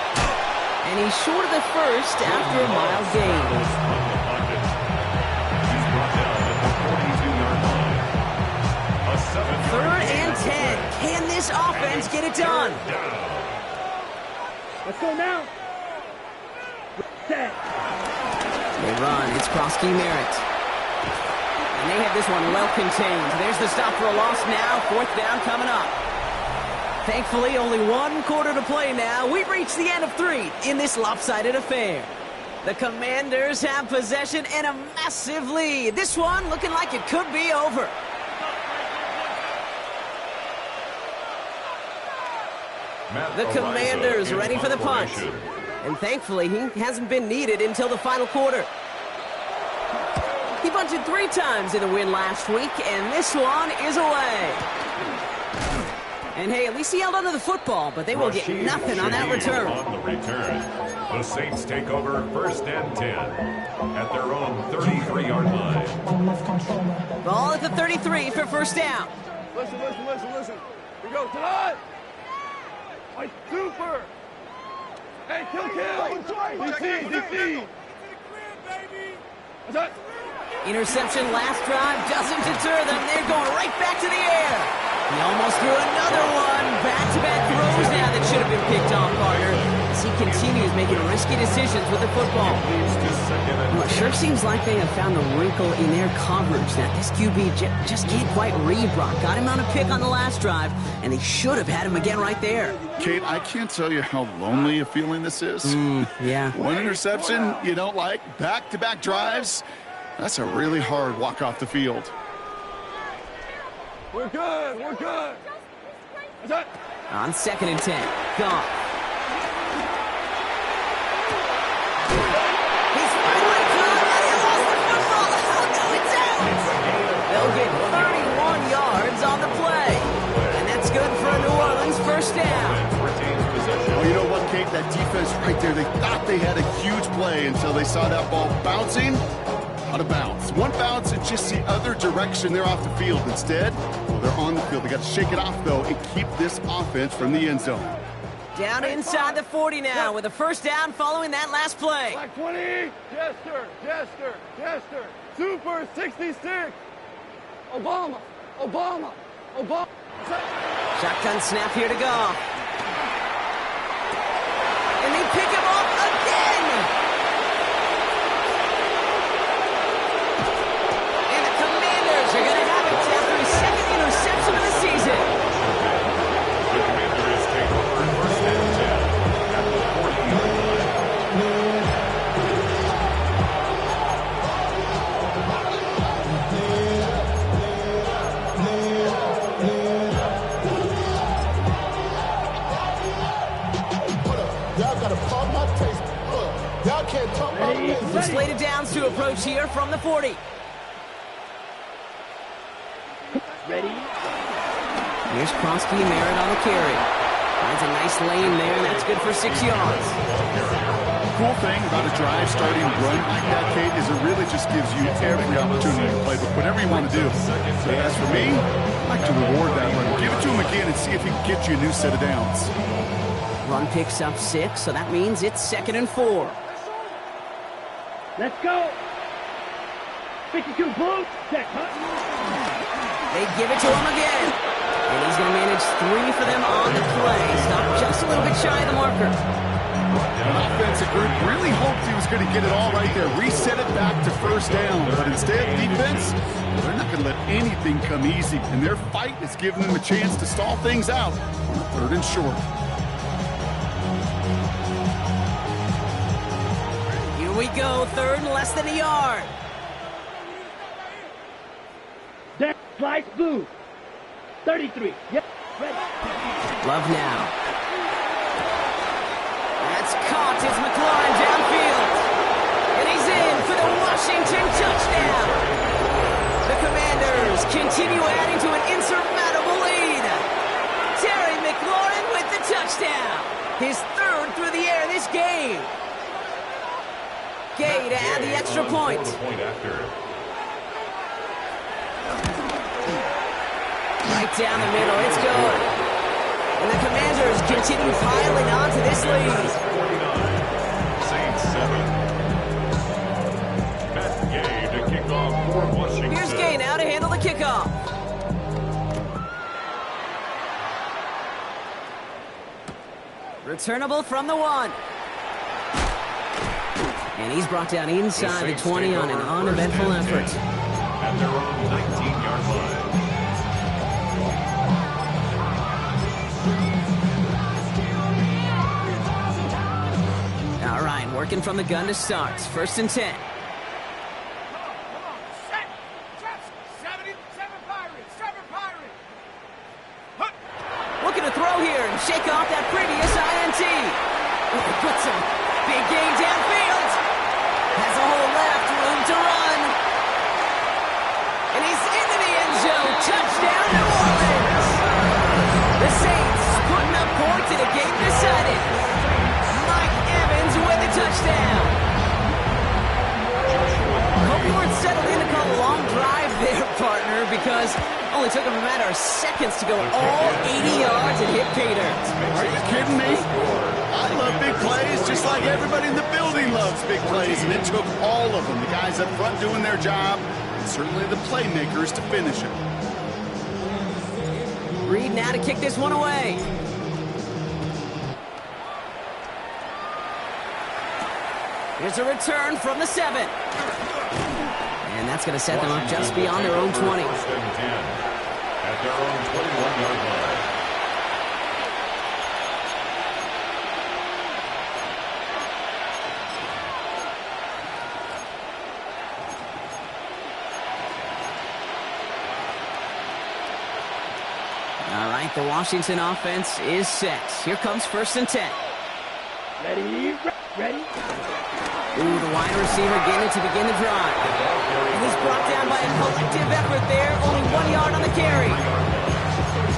And he's short of the first after a mile gain. 3rd and 10. Can this offense get it done? Let's go now. Set. They run. It's Prosky Merritt. And they have this one well contained. There's the stop for a loss now. 4th down coming up. Thankfully, only 1 quarter to play now. We've reached the end of 3 in this lopsided affair. The Commanders have possession and a massive lead. This one looking like it could be over. The Commanders ready for the punt. And thankfully, he hasn't been needed until the final quarter. He punted 3 times in the win last week, and this one is away. And hey, at least he held onto the football, but they will get nothing on that return. On the return, the Saints take over 1st and 10 at their own 33-yard line. Ball at the 33 for 1st down. Listen. We go tonight. Like super. Hey, kill. DC. What's that? Interception last drive doesn't deter them. They're going right back to the air. He almost threw another one. Back-to-back throws now that should have been picked off, Carter, as he continues making risky decisions with the football. Well, it sure seems like they have found a wrinkle in their coverage that this QB just can't quite read, Brock. Got him on a pick on the last drive, and they should have had him again right there. Kate, I can't tell you how lonely a feeling this is. Yeah. One interception you don't like, back-to-back drives, that's a really hard walk off the field. We're good. What's that? On 2nd and 10. Gone. He's finally caught, and he lost the football. Oh, no, it's out. They'll get 31 yards on the play. And that's good for a New like that defense right there. They thought they had a huge play until they saw that ball bouncing out of bounds. One bounce and just the other direction. They're off the field. Instead, well, they're on the field. They got to shake it off, though, and keep this offense from the end zone. Down inside the 40 now with a first down following that last play. Black 20. Jester, Jester, Jester. Super 66. Obama, Obama, Obama. Shotgun snap here to go. And they pick him off again. And the Commanders are going to have it after his second interception of the season. The Commanders take over first and 10 at the 40-yard line. Y'all gotta pump my taste. Y'all can't talk my taste. Slated downs to approach here from the 40. Ready? Here's Kronsky and Merritt on the carry. Finds a nice lane there, and that's good for 6 yards. Cool thing about a drive starting run like that, Kate, is it really just gives you every opportunity to play with whatever you want to do. So as for me, I like to reward that run. Give it to him again and see if he can get you a new set of downs. Run picks up 6, so that means it's 2nd and 4. Let's go. 52 blue. Check, huh? They give it to him again. And he's going to manage 3 for them on the play. Stopped just a little bit shy of the marker. An offensive group really hoped he was going to get it all right there. Reset it back to first down. But instead, defense, they're not going to let anything come easy. And their fight is giving them a chance to stall things out on 3rd and short. Here we go, 3rd and less than a yard. There, slice blue. 33. Yep, ready. Love now. That's caught. It's McLaurin downfield. And he's in for the Washington touchdown. The Commanders continue adding to an insurmountable lead. Terry McLaurin with the touchdown. His 3rd through the air this game. Gay to add the extra point. Right down the middle, it's good. And the Commanders continue piling on to this lead. 49, Saints 7. Matt Gay to kick off for Washington. Here's Gay now to handle the kickoff. Returnable from the 1. And he's brought down inside the 20 on an uneventful effort. At their own 19-yard line. All right, working from the gun to start. 1st and 10. Looking to throw here and shake off that previous INT. He puts a big gain downfield. Has a hole left, room to run. And he's into the end zone. Touchdown, New Orleans. The Saints putting up points in a game decided. Mike Evans with the touchdown. Hope you weren't settled in to call a long drive there, partner, because only took him a matter of seconds to go all 80 yards and hit pay dirt. Are you kidding me? I love big plays just like everybody in the building loves big plays, and it took all of them, the guys up front doing their job, and certainly the playmakers to finish it. Reed now to kick this one away. Here's a return from the 7. And that's going to set them up just beyond their own 20. 1st and 10 at their own 21-yard line. All right, the Washington offense is set. Here comes 1st and 10. Ready, ready. Ooh, the wide receiver getting it to begin the drive. And he's brought down by a collective effort there. Only 1 yard on the carry.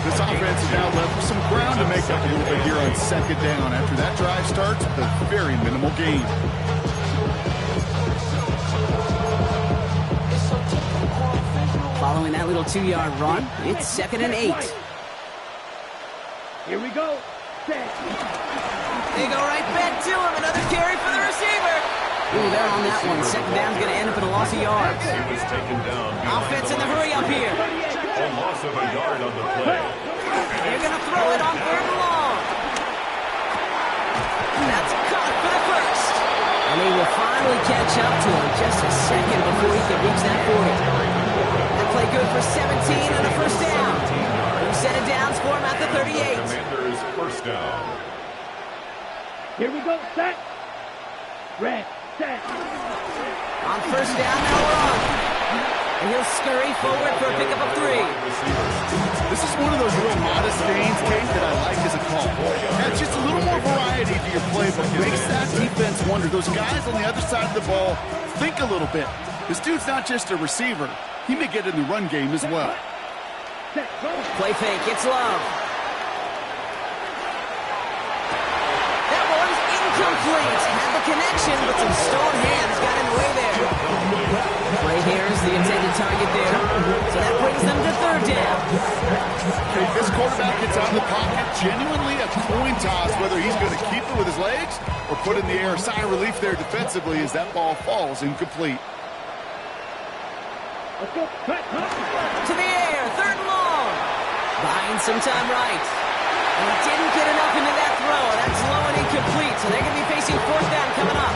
This offense is now left with some ground to make up a little bit here on second down after that drive starts with a very minimal gain. Following that little 2-yard run, it's 2nd and 8. Here we go. Set. They go right back to him. Another carry for the receiver. Ooh, they're on that one. Second down's going to end up in a loss of yards. He was taken down. Offense in the hurry up here. A loss of a yard on the play. They're going to throw it on 3rd and long. That's caught for the first. And they will finally catch up to him just a second before he can reach that 40. That play good for 17 and a first down. Set it downs for him at the 38. Commanders first down. Here we go. Set. Red. Set. On first down, now we're on. And he'll scurry forward for a pickup of 3. This is one of those real modest gains, Kate, that I like as a call. Adds just a little more variety to your playbook. Makes that defense wonder. Those guys on the other side of the ball think a little bit. This dude's not just a receiver. He may get in the run game as well. Play fake, it's Love. That one's incomplete. Had the connection, but some stone hands got in the way there. Play here is the intended target there. So that brings them to 3rd down. If this quarterback gets out of the pocket, genuinely a coin toss whether he's going to keep it with his legs or put it in the air. A sigh of relief there defensively as that ball falls incomplete. Let's go. To the air, 3rd and long. Buying some time right. And he didn't get enough into that throw. That's low and incomplete, so they're going to be facing 4th down coming up.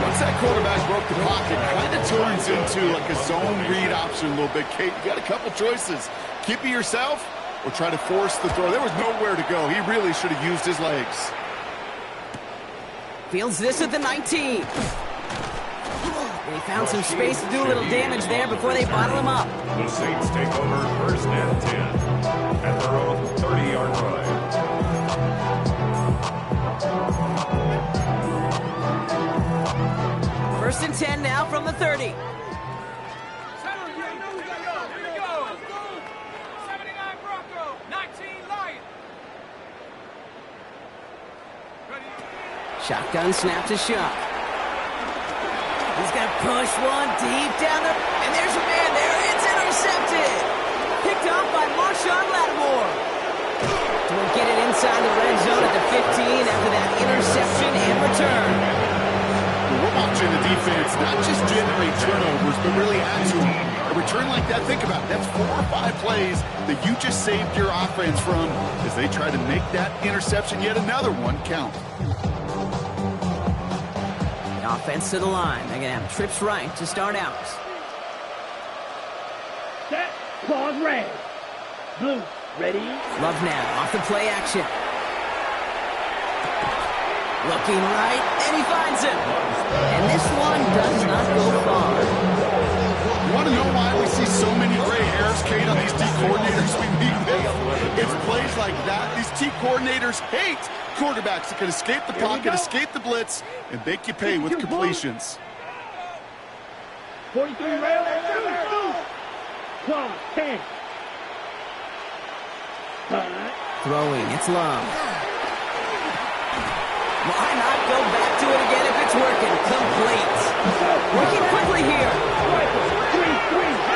Once that quarterback broke the pocket, kind of turns into like a zone read option a little bit. Kate, you got a couple choices. Keep it yourself or try to force the throw. There was nowhere to go. He really should have used his legs. Fields this at the 19. They found some space to do a little damage there before they bottle him up. The Saints take over 1st and 10 at their own 30-yard line. First and 10 now from the 30. Here we go. 79 Bronco, 19 Lion. Shotgun snap to Shuck. He's going to push one deep down there. And there's a man there. It's intercepted. Picked up by Marshawn Lattimore. Will get it inside the red zone at the 15 after that interception and return. We're watching the defense not just generate turnovers, but really add to them. A return like that, think about it. That's 4 or 5 plays that you just saved your offense from as they try to make that interception, yet another one, count. Offense to the line. They're going to have trips right to start out. Set. Pause red. Blue. Ready. Love now. Off the play action. Looking right, and he finds him. And this one does not go far. You want to know why we see so many gray hairs, Kate, on these D coordinators we meet with? It's plays like that. These D coordinators hate quarterbacks that can escape the pocket, escape the blitz, and make you pay with completions. 43 red. 12, 10. Throwing, it's Love. Why not go back to it again if it's working? Complete. Working quickly here.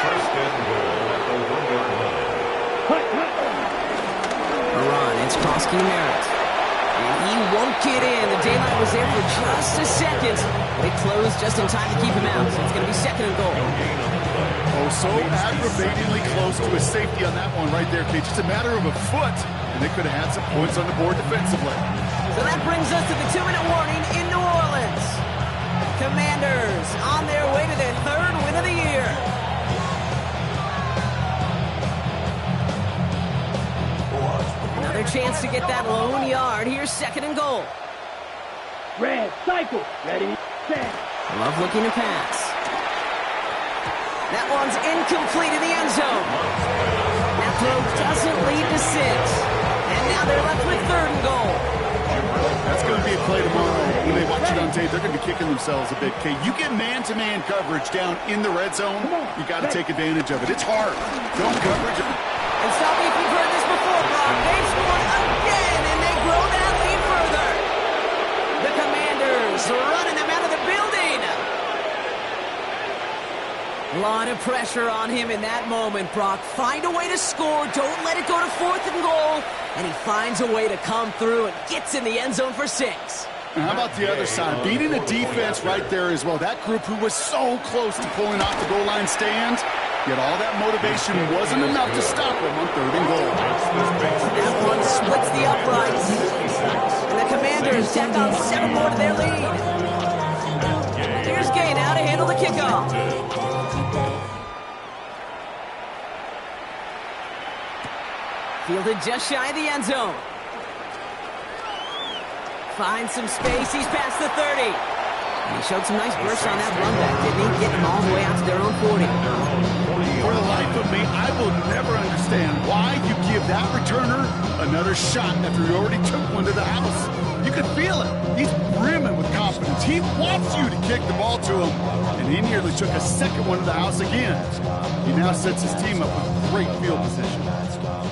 1st and goal at the 1-yard line. A run, it's Koski Merritt. And he won't get in. The daylight was there for just a second. They closed just in time to keep him out. So it's going to be 2nd and goal. Oh, so aggravatingly close to a safety on that one right there, Kate. Just a matter of a foot, and they could have had some points on the board defensively. So that brings us to the 2-minute warning in New Orleans. Commanders on their way to their 3rd win of the year. Another chance to get that lone yard. Here's 2nd and goal. Red. Cycle. Ready. Set. Love looking to pass. That one's incomplete in the end zone. That throw doesn't lead to 6. And now they're left with 3rd and goal. That's going to be a play tomorrow. When they watch it on tape, they're going to be kicking themselves a bit. Okay, you get man-to-man coverage down in the red zone, you got to take advantage of it. It's hard. Zone coverage. And stop me if you've heard this before, Brock. They've scored again, and they grow that lead further. The Commanders running them out of the building. A lot of pressure on him in that moment, Brock. Find a way to score. Don't let it go to 4th and goal. And he finds a way to come through and gets in the end zone for 6. And how about the other side? Beating the defense right there as well. That group who was so close to pulling off the goal line stand, yet all that motivation wasn't enough to stop them on 3rd and goal. That one splits the uprights. And the Commanders tack on 7 more to their lead. Here's Gay now to handle the kickoff. Fielded just shy of the end zone. Finds some space. He's past the 30. And he showed some nice bursts on that run back, didn't he? Getting them all the way out to their own 40. For the life of me, I will never understand why you give that returner another shot after he already took one to the house. You can feel it. He's brimming with confidence. He wants you to kick the ball to him. And he nearly took a second one to the house again. He now sets his team up with great field position.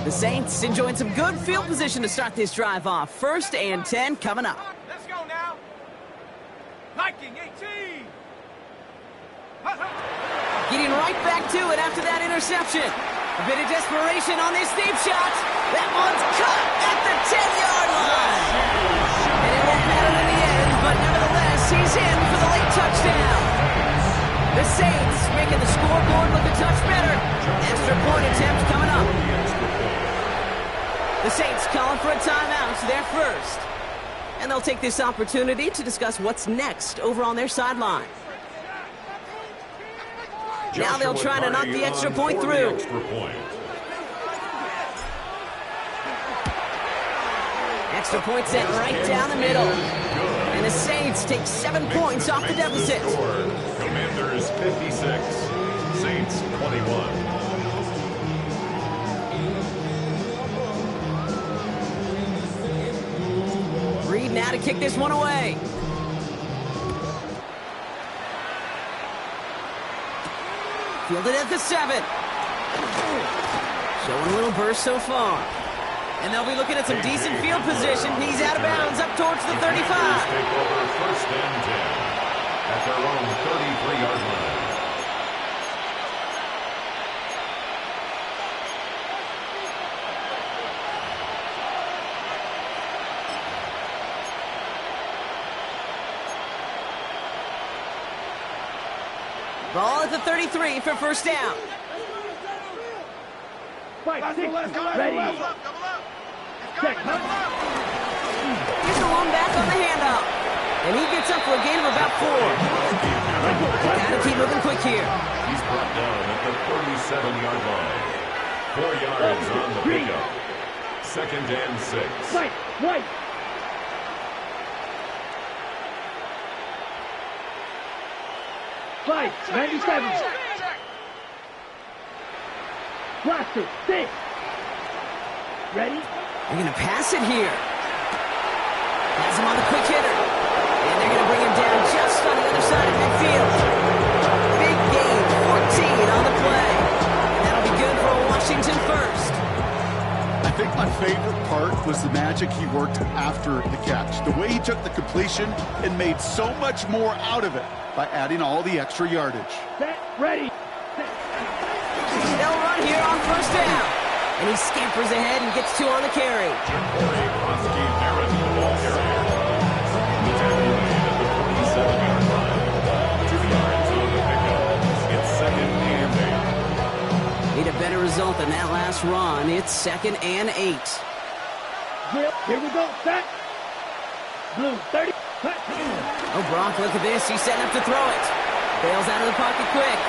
The Saints enjoying some good field position to start this drive off. 1st and 10 coming up. Let's go now. Liking 18. Getting right back to it after that interception. A bit of desperation on this deep shot. That one's cut at the 10-yard line. And it won't matter in the end, but nevertheless, he's in for the late touchdown. The Saints making the scoreboard look a touch better. Extra point attempt coming up. The Saints calling for a timeout. They're first. And they'll take this opportunity to discuss what's next over on their sideline. Now they'll try to knock the extra point through. Extra point set right down the middle. And the Saints take 7 points off the deficit. Commanders 56, Saints 21. Reed now to kick this one away. Fielded at the 7. Showing a little burst so far. And they'll be looking at some decent field position. He's out of bounds up towards the 35. Take over 1st and 10 at their own 33-yard line. Ball at the 33 for 1st down. 5, 6, ready. Check. Here's the one back on the handoff. And he gets up for a gain of about 4. Gotta keep moving quick here. He's brought down at the 37-yard line. 4 yards on the pickup. 2nd and 6. Right. Five, 97. Blaster, 6. Ready? They're going to pass it here. Has him on the quick hitter. And they're going to bring him down just on the other side of midfield. Big gain, 14 on the play. And that'll be good for a Washington first. I think my favorite part was the magic he worked after the catch. The way he took the completion and made so much more out of it by adding all the extra yardage. Set, ready. They'll run here on 1st down. And he scampers ahead and gets 2 on the carry. Need a better result than that last run. It's 2nd and 8. Here we go. Set. Blue, 30. Oh, Brock, look at this. He's setting up to throw it. Bails out of the pocket quick.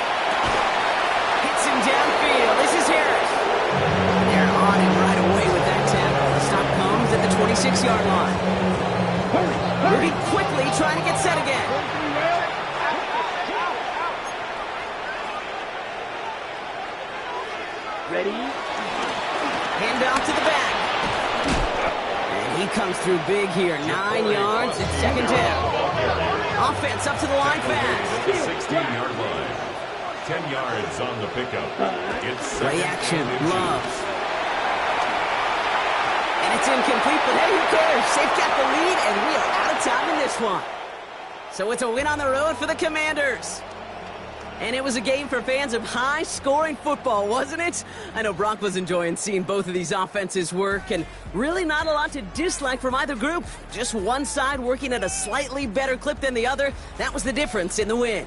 Hits him downfield. This is Harris. They're on him right away with that tackle. The stop comes at the 26-yard line. Moving quickly, trying to get set again. Ready? Hand off to the back. And he comes through big here. 9 yards at 2nd down. Offense up to the line fast. 16-yard line. 10 yards on the pickup. It's Play action. Love. It's incomplete, but hey, who cares? They've got the lead, and we are out of time in this one. So it's a win on the road for the Commanders. And it was a game for fans of high-scoring football, wasn't it? I know Brock was enjoying seeing both of these offenses work, and really not a lot to dislike from either group. Just one side working at a slightly better clip than the other. That was the difference in the win.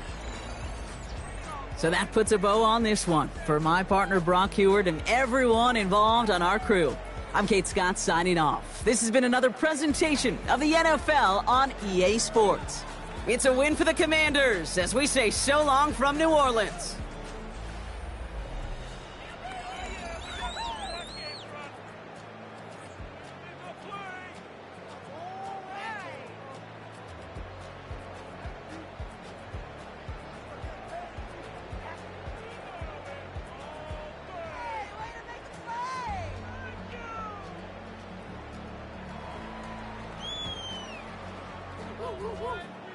So that puts a bow on this one. For my partner Brock Heward and everyone involved on our crew, I'm Kate Scott signing off. This has been another presentation of the NFL on EA Sports. It's a win for the Commanders as we say so long from New Orleans. Woo, woo, woo.